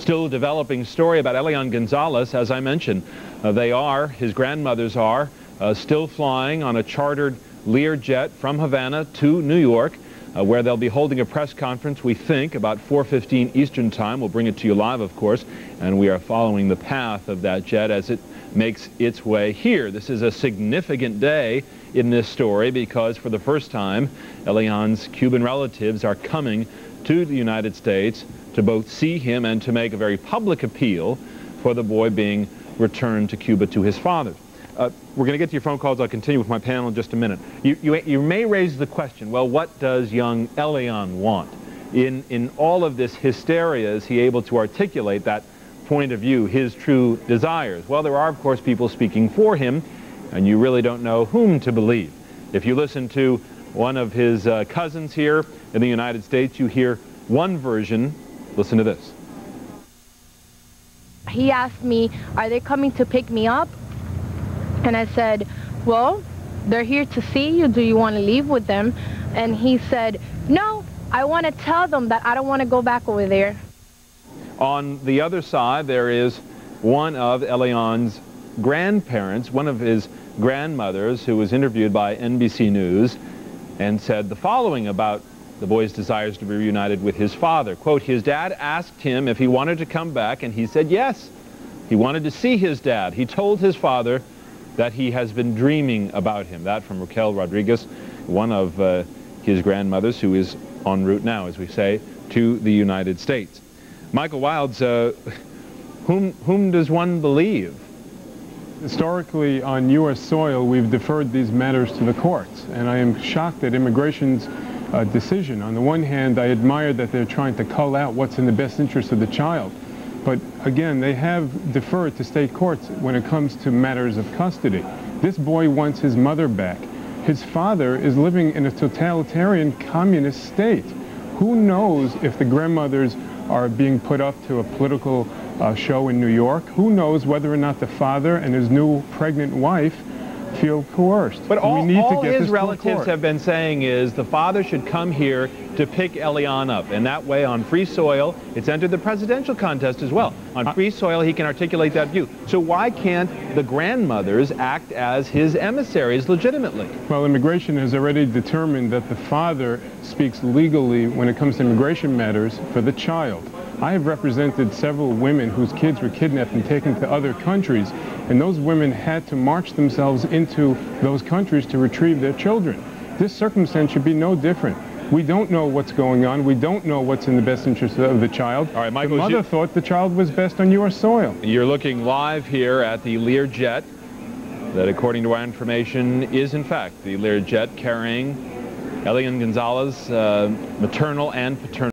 still developing story about Elian Gonzalez. As I mentioned, his grandmothers are, still flying on a chartered Lear jet from Havana to New York, where they'll be holding a press conference, we think, about 4:15 Eastern Time. We'll bring it to you live, of course, and we are following the path of that jet as it makes its way here. This is a significant day in this story because for the first time, Elian's Cuban relatives are coming to the United States to both see him and to make a very public appeal for the boy being returned to Cuba to his father. We're going to get to your phone calls. I'll continue with my panel in just a minute. You may raise the question, well, what does young Elian want? In all of this hysteria, is he able to articulate that point of view, his true desires? Well, there are, of course, people speaking for him, and you really don't know whom to believe. If you listen to one of his cousins here in the United States, you hear one version. Listen to this. He asked me, are they coming to pick me up? And I said, well, they're here to see you. Do you want to leave with them? And he said, no, I want to tell them that I don't want to go back over there. On the other side, there is one of Elian's grandparents, one of his grandmothers, who was interviewed by NBC News and said the following about the boy's desires to be reunited with his father. Quote, his dad asked him if he wanted to come back, and he said yes. He wanted to see his dad. He told his father that he has been dreaming about him. That from Raquel Rodriguez, one of his grandmothers, who is en route now, as we say, to the United States. Michael Wilds, whom does one believe? Historically, on U.S. soil, we've deferred these matters to the courts, and I am shocked at immigration's decision. On the one hand, I admire that they're trying to cull out what's in the best interest of the child. But again, they have deferred to state courts when it comes to matters of custody. This boy wants his mother back. His father is living in a totalitarian communist state. Who knows if the grandmothers are being put up to a political show in New York? Who knows whether or not the father and his new pregnant wife feel coerced? But all his relatives have been saying is the father should come here to pick Elian up, and that way on free soil, it's entered the presidential contest as well. On free soil, he can articulate that view. So why can't the grandmothers act as his emissaries legitimately? Well, immigration has already determined that the father speaks legally when it comes to immigration matters for the child. I have represented several women whose kids were kidnapped and taken to other countries, and those women had to march themselves into those countries to retrieve their children. This circumstance should be no different. We don't know what's going on. We don't know what's in the best interest of the child. All right, Michael, the mother thought the child was best on U.S. soil. You're looking live here at the Lear jet that, according to our information, is in fact the Lear jet carrying Elian Gonzalez, maternal and paternal